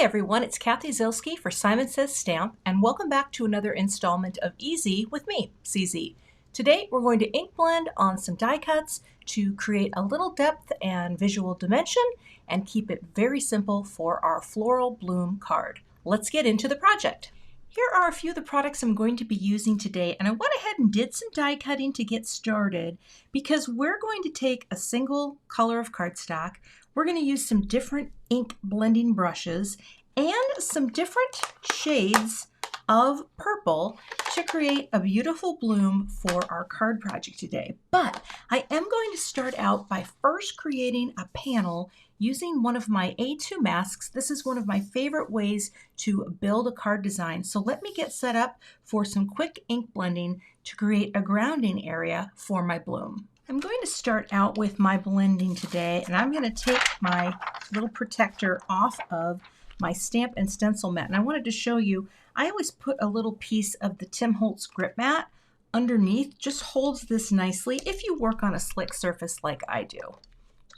everyone, it's Cathy Zielske for Simon Says Stamp, and welcome back to another installment of Easy with me, CZ. Today we're going to ink blend on some die cuts to create a little depth and visual dimension and keep it very simple for our floral bloom card. Let's get into the project. Here are a few of the products I'm going to be using today, and I went ahead and did some die cutting to get started because we're going to take a single color of cardstock. We're going to use some different ink blending brushes and some different shades of purple to create a beautiful bloom for our card project today. But I am going to start out by first creating a panel using one of my A2 masks. This is one of my favorite ways to build a card design. So let me get set up for some quick ink blending to create a grounding area for my bloom. I'm going to start out with my blending today, and I'm going to take my little protector off of my stamp and stencil mat. And I wanted to show you, I always put a little piece of the Tim Holtz grip mat underneath. Just holds this nicely if you work on a slick surface like I do.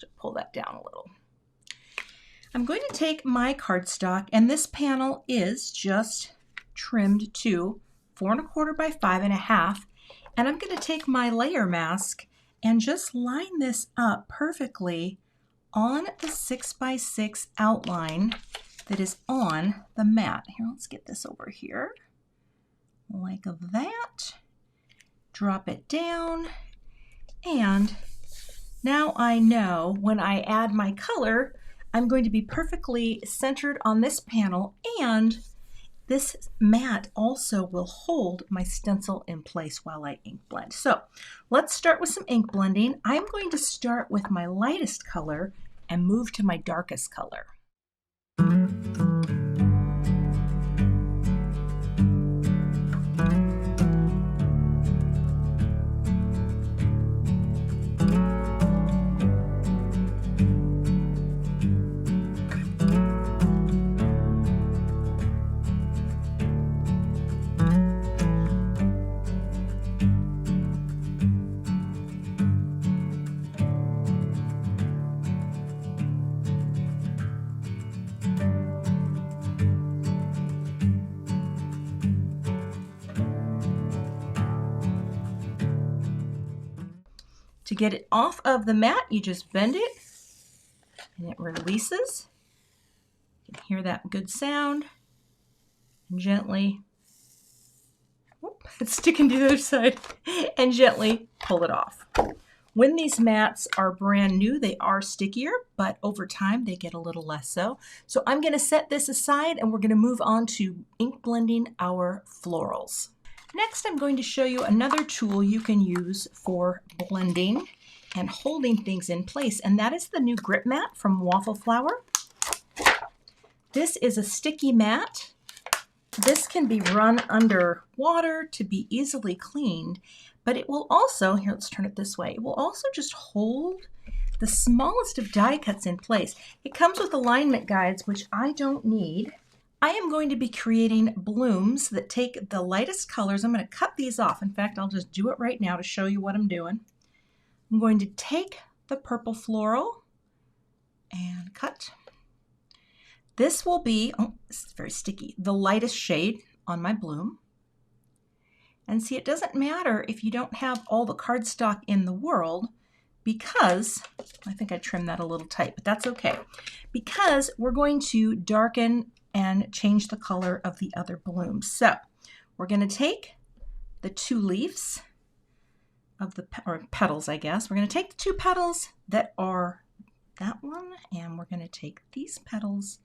Just pull that down a little. I'm going to take my cardstock, and this panel is just trimmed to 4 1/4 by 5 1/2. And I'm going to take my layer mask and just line this up perfectly on the 6 by 6 outline that is on the mat. Here, let's get this over here, like that. Drop it down, and now I know when I add my color, I'm going to be perfectly centered on this panel, and this mat also will hold my stencil in place while I ink blend. So let's start with some ink blending. I'm going to start with my lightest color and move to my darkest color. To get it off of the mat, you just bend it and it releases. You can hear that good sound. And gently, it's sticking to the other side, and gently pull it off. When these mats are brand new, they are stickier, but over time they get a little less so. So I'm going to set this aside and we're going to move on to ink blending our florals. Next, I'm going to show you another tool you can use for blending and holding things in place, and that is the new grip mat from Waffle Flower. This is a sticky mat. This can be run under water to be easily cleaned, but it will also, here, let's turn it this way, it will also just hold the smallest of die cuts in place. It comes with alignment guides, which I don't need. I am going to be creating blooms that take the lightest colors. I'm going to cut these off. In fact, I'll just do it right now to show you what I'm doing. I'm going to take the purple floral and cut. This will be, oh, this is very sticky, the lightest shade on my bloom. And see, it doesn't matter if you don't have all the cardstock in the world, because, I think I trimmed that a little tight, but that's okay, because we're going to darken and change the color of the other blooms. So we're going to take the 2 leaves of the, or petals, I guess. We're going to take the 2 petals that are that one, and we're going to take these petals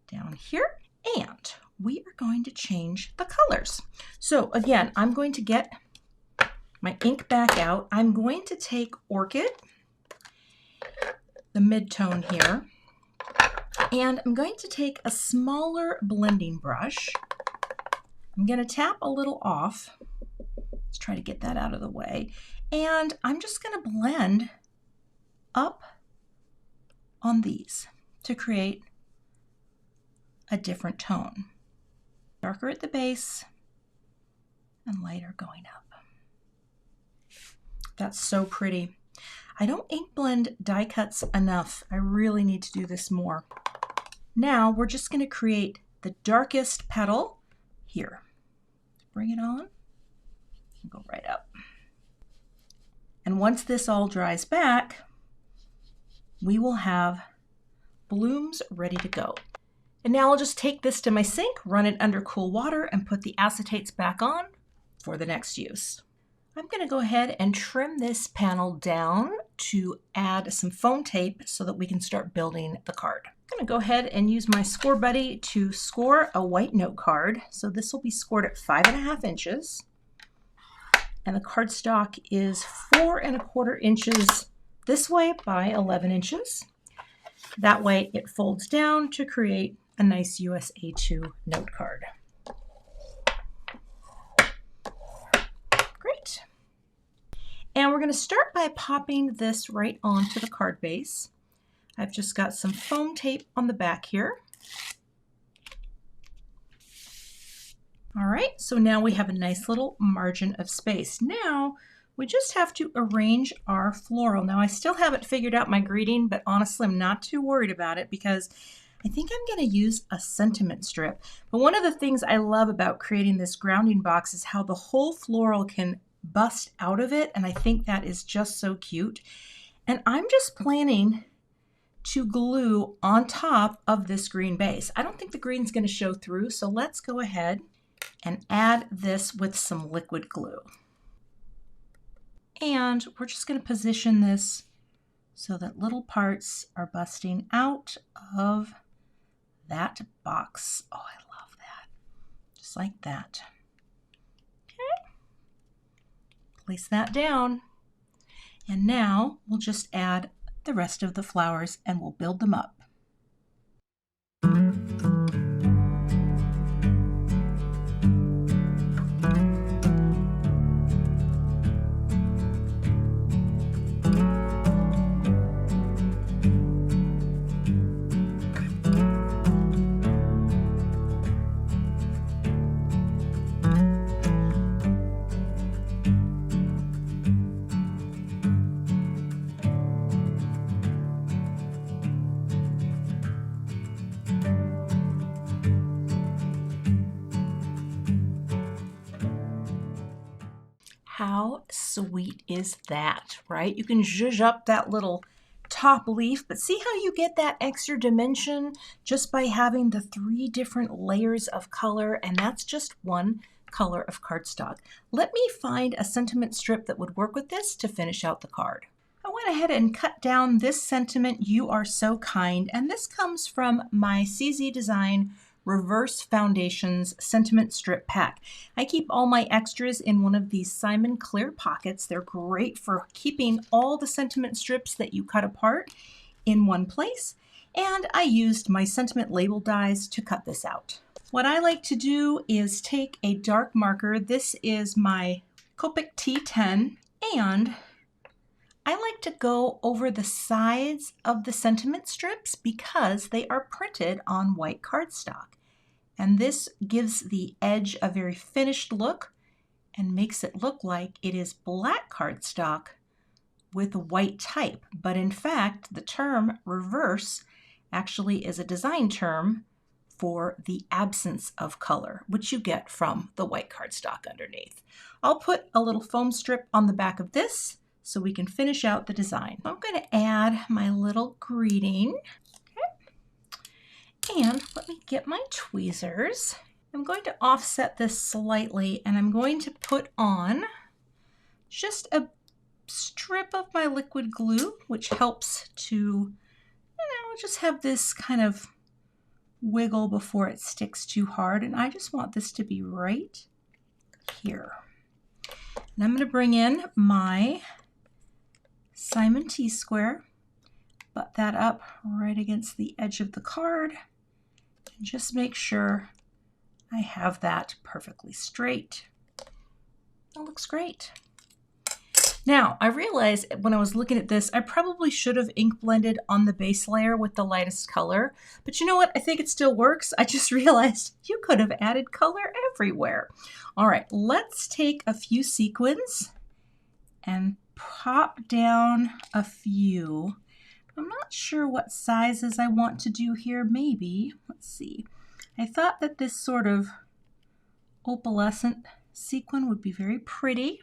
down here, and we are going to change the colors. So again, I'm going to get my ink back out. I'm going to take Orchid, the mid-tone here, and I'm going to take a smaller blending brush. I'm going to tap a little off. Let's try to get that out of the way. And I'm just going to blend up on these to create a different tone. Darker at the base and lighter going up. That's so pretty. I don't ink blend die cuts enough. I really need to do this more. Now we're just going to create the darkest petal here. Bring it on and go right up. And once this all dries back, we will have blooms ready to go. And now I'll just take this to my sink, run it under cool water, and put the acetates back on for the next use. I'm going to go ahead and trim this panel down to add some foam tape so that we can start building the card. I'm going to go ahead and use my Score Buddy to score a white note card. So this will be scored at 5.5 inches. And the cardstock is 4¼ inches this way by 11 inches. That way it folds down to create a nice USA2 note card. Great. And we're going to start by popping this right onto the card base. I've just got some foam tape on the back here. All right, so now we have a nice little margin of space. Now we just have to arrange our floral. Now I still haven't figured out my greeting, but honestly I'm not too worried about it because I think I'm going to use a sentiment strip. But one of the things I love about creating this grounding box is how the whole floral can bust out of it, and I think that is just so cute. And I'm just planning to glue on top of this green base. I don't think the green's going to show through, so let's go ahead and add this with some liquid glue. And we're just going to position this so that little parts are busting out of that box. Oh, I love that. Just like that. Okay. Place that down. And now we'll just add the rest of the flowers and we'll build them up. How sweet is that, right? You can zhuzh up that little top leaf, but see how you get that extra dimension just by having the 3 different layers of color, and that's just one color of cardstock. Let me find a sentiment strip that would work with this to finish out the card. I went ahead and cut down this sentiment, "You Are So Kind," and this comes from my CZ Design Reverse Foundations Sentiment Strip Pack. I keep all my extras in one of these Simon clear pockets. They're great for keeping all the sentiment strips that you cut apart in one place. And I used my sentiment label dies to cut this out. What I like to do is take a dark marker. This is my Copic T10, and I like to go over the sides of the sentiment strips because they are printed on white cardstock. And this gives the edge a very finished look and makes it look like it is black cardstock with white type. But in fact, the term reverse actually is a design term for the absence of color, which you get from the white cardstock underneath. I'll put a little foam strip on the back of this so we can finish out the design. I'm going to add my little greeting. Okay. And let me get my tweezers. I'm going to offset this slightly, and I'm going to put on just a strip of my liquid glue, which helps to, just have this kind of wiggle before it sticks too hard. And I just want this to be right here. And I'm going to bring in my Simon T-square, butt that up right against the edge of the card, and just make sure I have that perfectly straight. That looks great. Now, I realized when I was looking at this, I probably should have ink blended on the base layer with the lightest color, but you know what? I think it still works. I just realized you could have added color everywhere. All right, let's take a few sequins and pop down a few I'm not sure what sizes I want to do here. Maybe, let's see. I thought that this sort of opalescent sequin would be very pretty.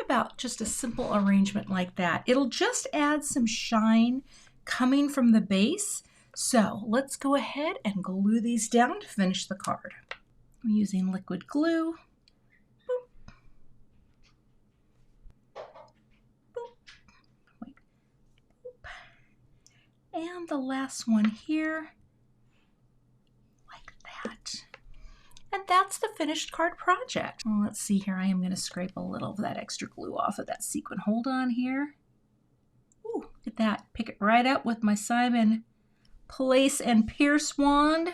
About just a simple arrangement like that. It'll just add some shine coming from the base. So let's go ahead and glue these down to finish the card. I'm using liquid glue. Boop. Boop. Wait. Boop. And the last one here, like that. And that's the finished card project. Well, let's see here. I am going to scrape a little of that extra glue off of that sequin. Hold on here. Ooh, look at that. Pick it right up with my Simon Place and Pierce wand.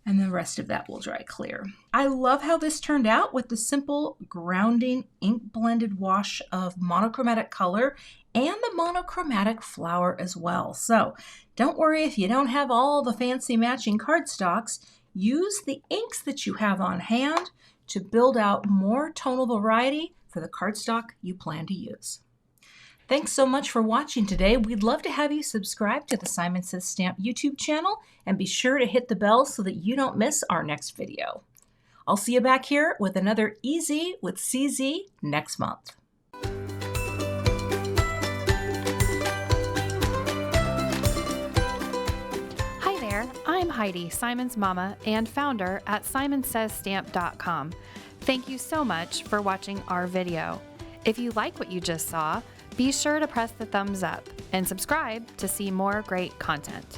And the rest of that will dry clear. I love how this turned out with the simple grounding ink blended wash of monochromatic color and the monochromatic flower as well. So don't worry if you don't have all the fancy matching cardstocks. Use the inks that you have on hand to build out more tonal variety for the cardstock you plan to use. Thanks so much for watching today. We'd love to have you subscribe to the Simon Says Stamp YouTube channel and be sure to hit the bell so that you don't miss our next video. I'll see you back here with another Easy with CZ next month. I'm Heidi, Simon's mama and founder at simonsaysstamp.com. Thank you so much for watching our video. If you like what you just saw, be sure to press the thumbs up and subscribe to see more great content.